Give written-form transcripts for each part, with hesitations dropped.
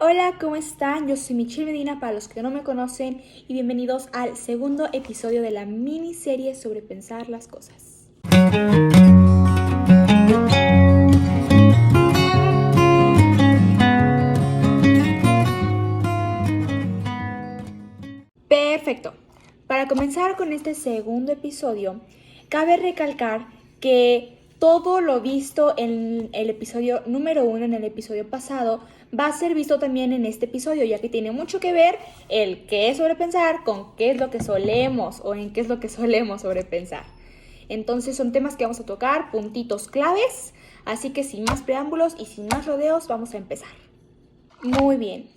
Hola, ¿cómo están? Yo soy Michelle Medina para los que no me conocen y bienvenidos al segundo episodio de la miniserie sobre pensar las cosas. Perfecto. Para comenzar con este segundo episodio, cabe recalcar que todo lo visto en el episodio número 1, en el episodio pasado, va a ser visto también en este episodio, ya que tiene mucho que ver el qué es sobrepensar con qué es lo que solemos o en qué es lo que solemos sobrepensar. Entonces son temas que vamos a tocar, puntitos claves, así que sin más preámbulos y sin más rodeos vamos a empezar. Muy bien.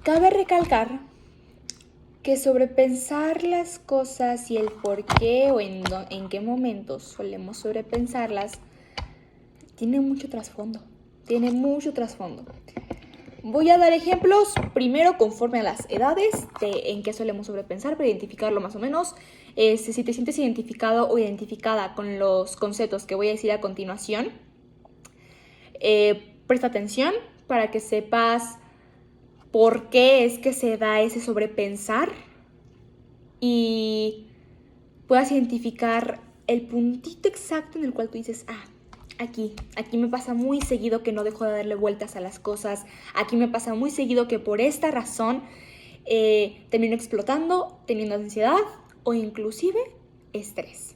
Cabe recalcar que sobrepensar las cosas y el por qué o en qué momentos solemos sobrepensarlas tiene mucho trasfondo. Voy a dar ejemplos primero conforme a las edades de en qué solemos sobrepensar para identificarlo más o menos. Si te sientes identificado o identificada con los conceptos que voy a decir a continuación, presta atención para que sepas por qué es que se da ese sobrepensar y puedas identificar el puntito exacto en el cual tú dices, aquí me pasa muy seguido que no dejo de darle vueltas a las cosas, aquí me pasa muy seguido que por esta razón termino explotando, teniendo ansiedad o inclusive estrés.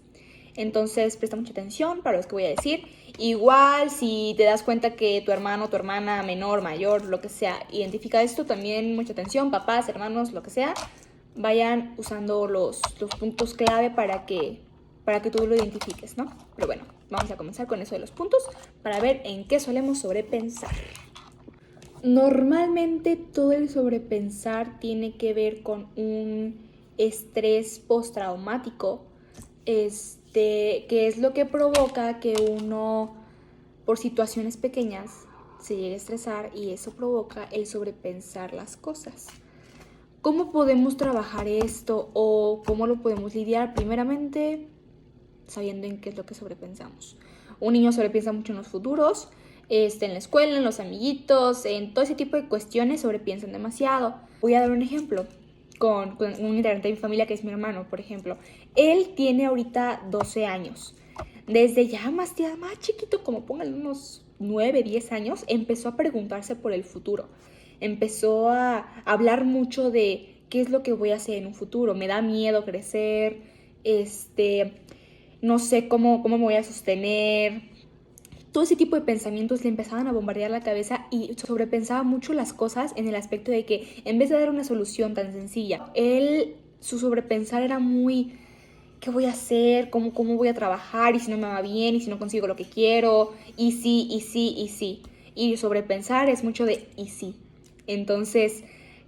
Entonces presta mucha atención para lo que voy a decir. Igual si te das cuenta que tu hermano, tu hermana, menor, mayor, lo que sea, identifica esto, también mucha atención, papás, hermanos, lo que sea, vayan usando los puntos clave para que tú lo identifiques, ¿no? Pero bueno, vamos a comenzar con eso de los puntos para ver en qué solemos sobrepensar. Normalmente todo el sobrepensar tiene que ver con un estrés postraumático, que es lo que provoca que uno, por situaciones pequeñas, se llegue a estresar y eso provoca el sobrepensar las cosas. ¿Cómo podemos trabajar esto o cómo lo podemos lidiar? Primeramente, sabiendo en qué es lo que sobrepensamos. Un niño sobrepiensa mucho en los futuros, en la escuela, en los amiguitos, en todo ese tipo de cuestiones sobrepiensan demasiado. Voy a dar un ejemplo con un integrante de mi familia que es mi hermano, por ejemplo. Él tiene ahorita 12 años. Desde ya más chiquito, como pónganle unos 9, 10 años, empezó a preguntarse por el futuro. Empezó a hablar mucho de qué es lo que voy a hacer en un futuro. Me da miedo crecer, no sé cómo me voy a sostener. Todo ese tipo de pensamientos le empezaban a bombardear la cabeza y sobrepensaba mucho las cosas en el aspecto de que en vez de dar una solución tan sencilla, su sobrepensar era muy, ¿qué voy a hacer? ¿Cómo voy a trabajar? ¿Y si no me va bien? ¿Y si no consigo lo que quiero? ¿Y sí? ¿Y sí? ¿Y sí? Y sobrepensar es mucho de ¿y sí? Entonces,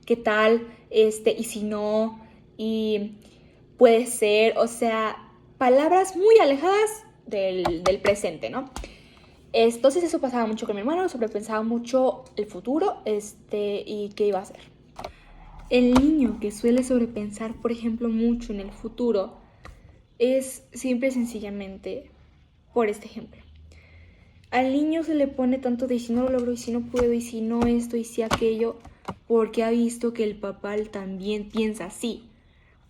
¿qué tal? ¿Y si no? Y puede ser, o sea, palabras muy alejadas del presente, ¿no? Entonces eso pasaba mucho con mi hermano, sobrepensaba mucho el futuro, y qué iba a hacer. El niño que suele sobrepensar, por ejemplo, mucho en el futuro, es simple y sencillamente por este ejemplo. Al niño se le pone tanto de y si no lo logro, y si no puedo, y si no esto, y si aquello, porque ha visto que el papá también piensa así,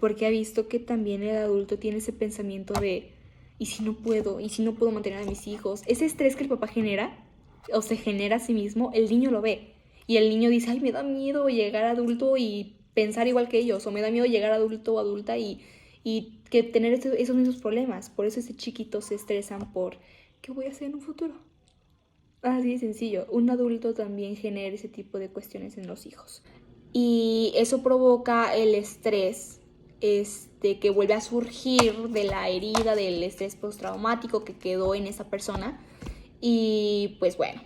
porque ha visto que también el adulto tiene ese pensamiento de ¿y si no puedo? ¿Y si no puedo mantener a mis hijos? Ese estrés que el papá genera, o se genera a sí mismo, el niño lo ve. Y el niño dice, me da miedo llegar adulto y pensar igual que ellos, o me da miedo llegar adulto o adulta y que tener esos mismos problemas. Por eso ese chiquito se estresan por ¿qué voy a hacer en un futuro? Así de sencillo, un adulto también genera ese tipo de cuestiones en los hijos. Y eso provoca el estrés que vuelve a surgir de la herida del estrés postraumático que quedó en esa persona. Y pues bueno,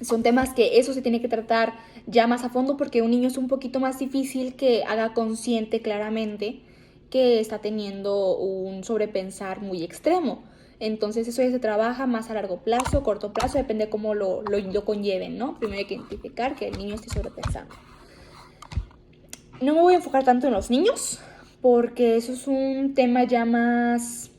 son temas que eso se tiene que tratar ya más a fondo porque un niño es un poquito más difícil que haga consciente claramente que está teniendo un sobrepensar muy extremo. Entonces eso ya se trabaja más a largo plazo, corto plazo, depende de cómo lo conlleven, ¿no? Primero hay que identificar que el niño esté sobrepensando. No me voy a enfocar tanto en los niños porque eso es un tema ya más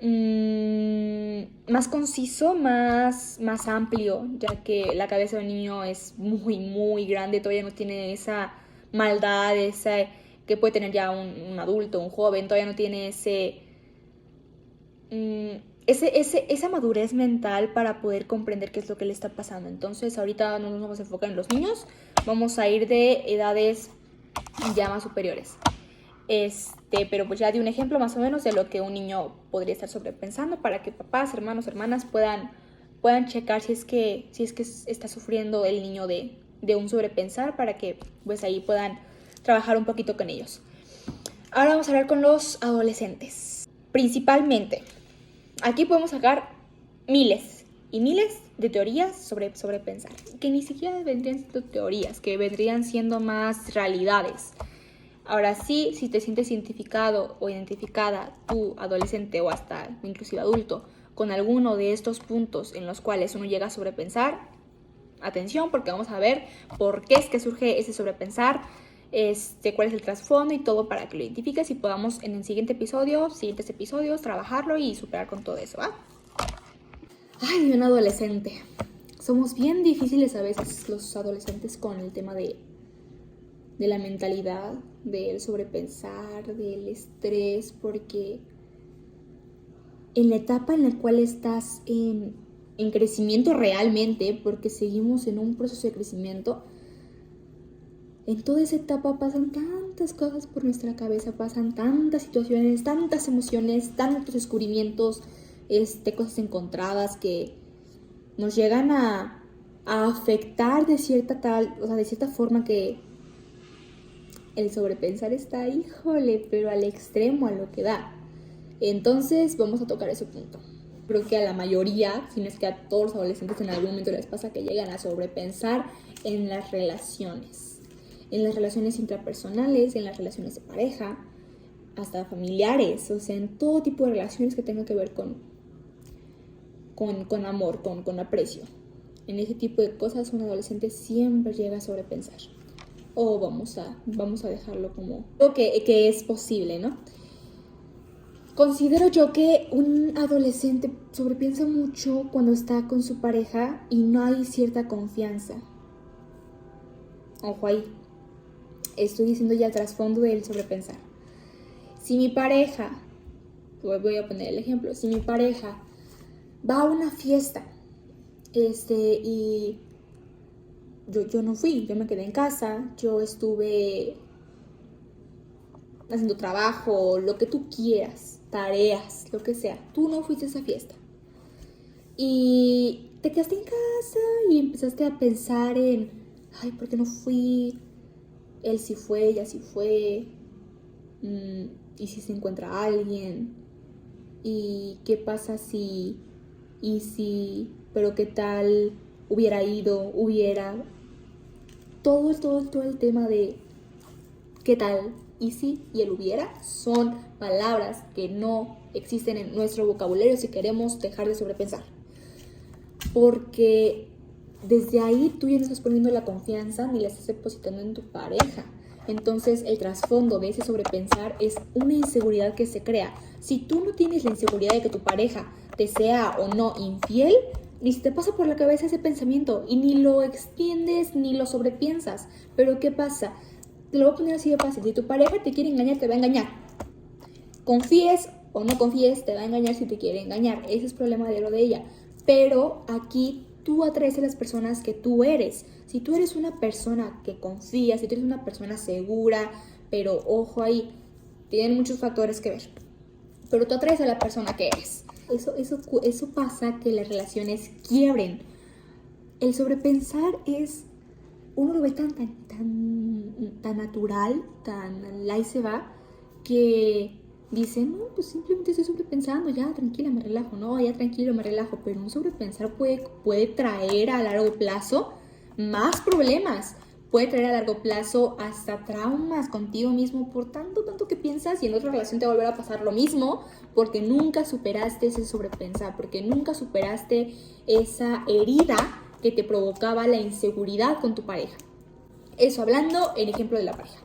más conciso, más amplio, ya que la cabeza de un niño es muy, muy grande, todavía no tiene esa maldad, esa que puede tener ya un adulto, un joven, todavía no tiene esa madurez mental para poder comprender qué es lo que le está pasando. Entonces ahorita no nos vamos a enfocar en los niños, vamos a ir de edades ya más superiores. Pero pues ya di un ejemplo más o menos de lo que un niño podría estar sobrepensando para que papás, hermanos, hermanas puedan checar si es que está sufriendo el niño de un sobrepensar, para que pues ahí puedan trabajar un poquito con ellos. Ahora vamos a hablar con los adolescentes. Principalmente, aquí podemos sacar miles y miles de teorías sobre pensar, que ni siquiera vendrían siendo teorías, que vendrían siendo más realidades. Ahora sí, si te sientes identificado o identificada, tú, adolescente o hasta inclusive adulto, con alguno de estos puntos en los cuales uno llega a sobrepensar, atención, porque vamos a ver por qué es que surge ese sobrepensar, cuál es el trasfondo y todo para que lo identifiques y podamos en el siguientes episodios, trabajarlo y superar con todo eso, ¿va? Ay, un adolescente. Somos bien difíciles a veces los adolescentes con el tema de la mentalidad, del sobrepensar, del estrés, porque en la etapa en la cual estás en crecimiento realmente, porque seguimos en un proceso de crecimiento, en toda esa etapa pasan tantas cosas por nuestra cabeza, pasan tantas situaciones, tantas emociones, tantos descubrimientos, cosas encontradas que nos llegan a afectar de cierta forma que el sobrepensar está, híjole, pero al extremo, a lo que da. Entonces vamos a tocar ese punto. Creo que a la mayoría, si no es que a todos los adolescentes en algún momento les pasa que llegan a sobrepensar en las relaciones intrapersonales, en las relaciones de pareja, hasta familiares, o sea, en todo tipo de relaciones que tengan que ver con amor, con aprecio. En ese tipo de cosas un adolescente siempre llega a sobrepensar. O vamos a dejarlo como algo que es posible, ¿no? Considero yo que un adolescente sobrepiensa mucho cuando está con su pareja y no hay cierta confianza. Ojo ahí. Estoy diciendo ya el trasfondo del sobrepensar. Si mi pareja, voy a poner el ejemplo, si mi pareja va a una fiesta, y yo no fui, yo me quedé en casa, yo estuve haciendo trabajo, lo que tú quieras, tareas, lo que sea, tú no fuiste a esa fiesta y te quedaste en casa y empezaste a pensar en, ay, ¿por qué no fui? Él sí fue, ella sí fue, y si se encuentra alguien, y qué pasa si, y si, pero qué tal hubiera ido, todo el tema de qué tal, y si y el hubiera son palabras que no existen en nuestro vocabulario si queremos dejar de sobrepensar, porque desde ahí tú ya no estás poniendo la confianza ni la estás depositando en tu pareja. Entonces el trasfondo de ese sobrepensar es una inseguridad que se crea. Si tú no tienes la inseguridad de que tu pareja te sea o no infiel, ni se te pasa por la cabeza ese pensamiento y ni lo extiendes ni lo sobrepiensas. Pero ¿qué pasa? Te lo voy a poner así de fácil. Si tu pareja te quiere engañar, te va a engañar. Confíes o no confíes, te va a engañar si te quiere engañar. Ese es problema de lo de ella. Pero aquí tú atraes a las personas que tú eres. Si tú eres una persona que confía, si tú eres una persona segura, pero ojo ahí, tienen muchos factores que ver. Pero tú atraes a la persona que eres. Eso pasa que las relaciones quiebren. El sobrepensar es, uno lo ve tan natural, tan ahí se va, que dice, no, pues simplemente estoy sobrepensando, ya tranquila, me relajo, no, ya tranquilo, me relajo. Pero un sobrepensar puede traer a largo plazo más problemas, puede traer a largo plazo hasta traumas contigo mismo por tanto que piensas, y en otra relación te va a volver a pasar lo mismo porque nunca superaste ese sobrepensar, porque nunca superaste esa herida que te provocaba la inseguridad con tu pareja. Eso hablando en ejemplo de la pareja.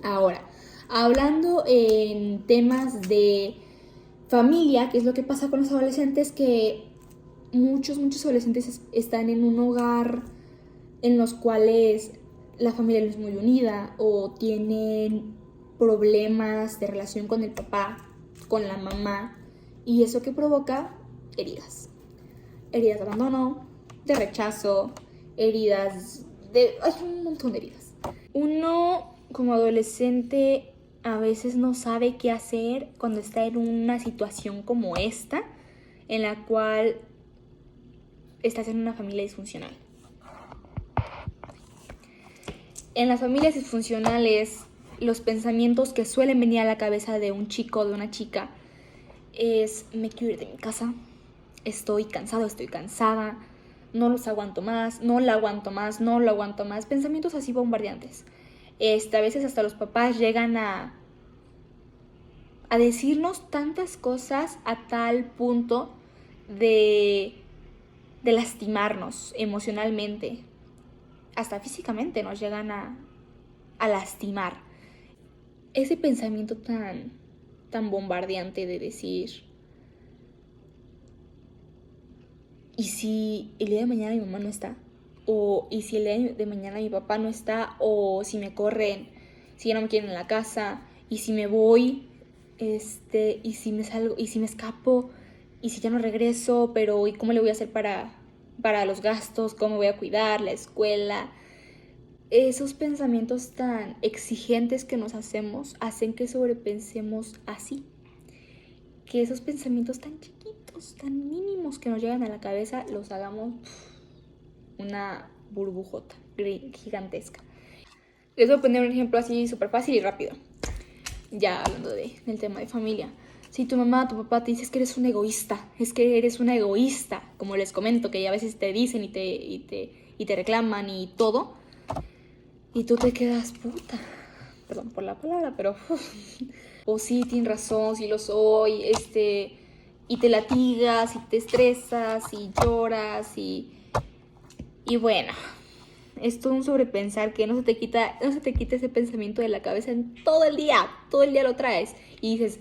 Ahora, hablando en temas de familia, que es lo que pasa con los adolescentes, que muchos adolescentes están en un hogar en los cuales la familia no es muy unida o tienen problemas de relación con el papá, con la mamá, y eso que provoca heridas de abandono, de rechazo, hay un montón de heridas. Uno como adolescente a veces no sabe qué hacer cuando está en una situación como esta, en la cual estás en una familia disfuncional. En las familias disfuncionales, los pensamientos que suelen venir a la cabeza de un chico o de una chica es: me quiero ir de mi casa, estoy cansado, estoy cansada, no los aguanto más, no la aguanto más, no lo aguanto más. Pensamientos así bombardeantes. A veces hasta los papás llegan a decirnos tantas cosas a tal punto de lastimarnos emocionalmente. Hasta físicamente nos llegan a lastimar. Ese pensamiento tan bombardeante de decir: ¿y si el día de mañana mi mamá no está? O ¿y si el día de mañana mi papá no está? O si me corren, si ya no me quieren en la casa, y si me voy, y si me salgo, y si me escapo, y si ya no regreso, pero ¿y cómo le voy a hacer para los gastos? ¿Cómo voy a cuidar la escuela? Esos pensamientos tan exigentes que nos hacen que sobrepensemos así. Que esos pensamientos tan chiquitos, tan mínimos que nos llegan a la cabeza, los hagamos una burbujota gigantesca. Les voy a poner un ejemplo así súper fácil y rápido. Ya hablando del tema de familia. Si tu mamá, tu papá te dice: es que eres un egoísta, es que eres una egoísta, como les comento, que ya a veces te dicen y te reclaman y todo, y tú te quedas: puta, perdón por la palabra, pero o sí, tienes razón, sí lo soy, y te latigas y te estresas y lloras y bueno, es todo un sobrepensar que no se te quita ese pensamiento de la cabeza en todo el día lo traes y dices: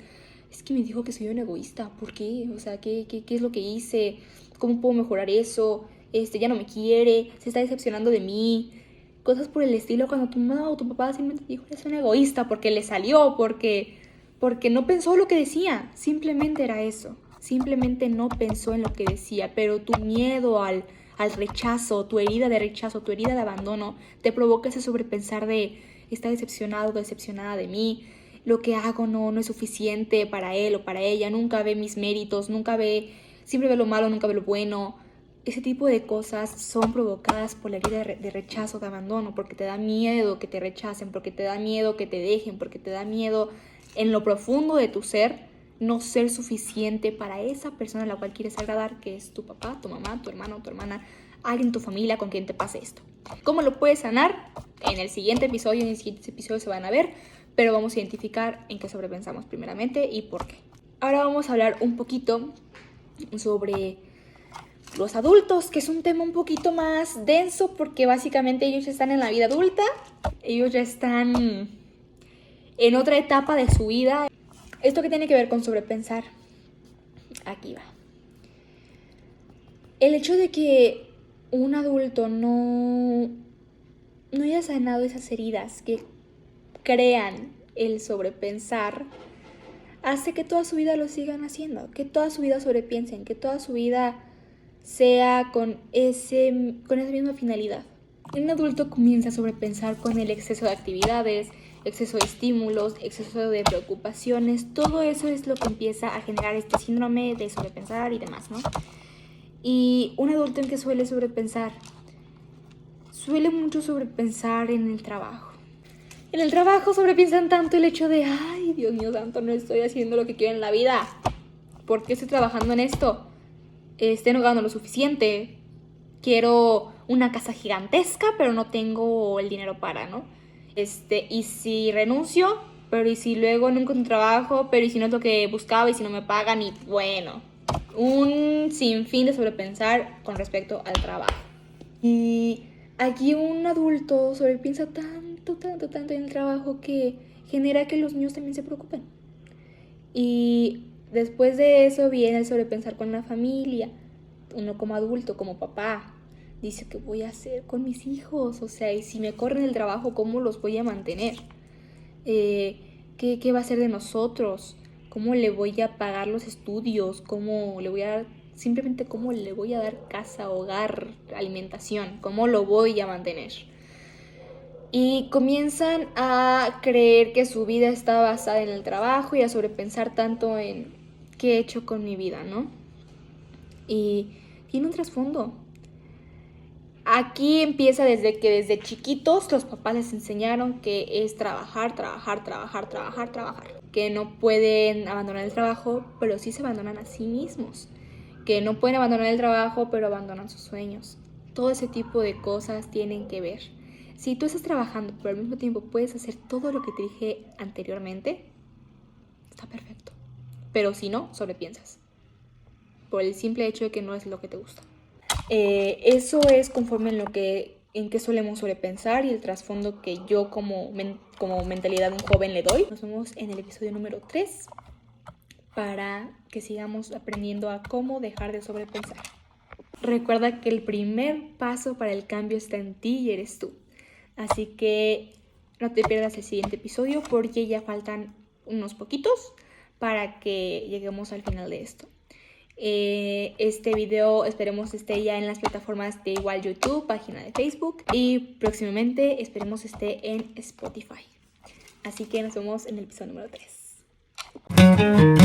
es que me dijo que soy un egoísta, ¿por qué? O sea, ¿qué es lo que hice? ¿Cómo puedo mejorar eso? Ya no me quiere, se está decepcionando de mí. Cosas por el estilo, cuando tu mamá o tu papá simplemente dijo: eres un egoísta, porque le salió, porque no pensó lo que decía. Simplemente era eso. Simplemente no pensó en lo que decía, pero tu miedo al rechazo, tu herida de rechazo, tu herida de abandono, te provoca ese sobrepensar de: está decepcionado o decepcionada de mí, lo que hago no es suficiente para él o para ella, nunca ve mis méritos, siempre ve lo malo, nunca ve lo bueno. Ese tipo de cosas son provocadas por la herida de rechazo, de abandono, porque te da miedo que te rechacen, porque te da miedo que te dejen, porque te da miedo en lo profundo de tu ser no ser suficiente para esa persona a la cual quieres agradar, que es tu papá, tu mamá, tu hermano, tu hermana, alguien en tu familia con quien te pase esto. ¿Cómo lo puedes sanar? En el siguiente episodio, en el siguiente episodio se van a ver, pero vamos a identificar en qué sobrepensamos primeramente y por qué. Ahora vamos a hablar un poquito sobre los adultos, que es un tema un poquito más denso porque básicamente ellos ya están en la vida adulta, ellos ya están en otra etapa de su vida. ¿Esto qué tiene que ver con sobrepensar? Aquí va. El hecho de que un adulto no haya sanado esas heridas que crean el sobrepensar hace que toda su vida lo sigan haciendo, que toda su vida sobrepiensen, que toda su vida sea con esa misma finalidad. Un adulto comienza a sobrepensar con el exceso de actividades, exceso de estímulos, exceso de preocupaciones. Todo eso es lo que empieza a generar este síndrome de sobrepensar y demás, ¿no? Y un adulto en que suele sobrepensar, suele mucho sobrepensar en el trabajo. En el trabajo sobrepiensan tanto el hecho de: ay, Dios mío santo, no estoy haciendo lo que quiero en la vida. ¿Por qué estoy trabajando en esto? No gano lo suficiente. Quiero una casa gigantesca, pero no tengo el dinero para, ¿no? Y si renuncio, pero y si luego no encuentro trabajo, pero y si no es lo que buscaba, y si no me pagan, y bueno, un sinfín de sobrepensar con respecto al trabajo. Y aquí un adulto sobrepiensa tanto en el trabajo que genera que los niños también se preocupen. Y Después de eso viene el sobrepensar con la familia. Uno como adulto, como papá, dice, ¿qué voy a hacer con mis hijos? O sea, y si me corren el trabajo, ¿cómo los voy a mantener? ¿Qué va a ser de nosotros? ¿Cómo le voy a pagar los estudios? ¿Cómo le voy a dar, simplemente cómo le voy a dar casa, hogar, alimentación? ¿Cómo lo voy a mantener? Y comienzan a creer que su vida está basada en el trabajo y a sobrepensar tanto en qué he hecho con mi vida, ¿no? Y tiene un trasfondo. Aquí empieza desde que desde chiquitos los papás les enseñaron que es trabajar, trabajar, trabajar, trabajar, trabajar. Que no pueden abandonar el trabajo, pero sí se abandonan a sí mismos. Que no pueden abandonar el trabajo, pero abandonan sus sueños. Todo ese tipo de cosas tienen que ver. Si tú estás trabajando, pero al mismo tiempo puedes hacer todo lo que te dije anteriormente, está perfecto. Pero si no, sobrepiensas. Por el simple hecho de que no es lo que te gusta. Eso es conforme en qué solemos sobrepensar y el trasfondo que yo como mentalidad de un joven le doy. Nos vemos en el episodio número 3 para que sigamos aprendiendo a cómo dejar de sobrepensar. Recuerda que el primer paso para el cambio está en ti y eres tú. Así que no te pierdas el siguiente episodio porque ya faltan unos poquitos para que lleguemos al final de esto. Este video esperemos esté ya en las plataformas de igual YouTube, página de Facebook y próximamente esperemos esté en Spotify. Así que nos vemos en el episodio número 3.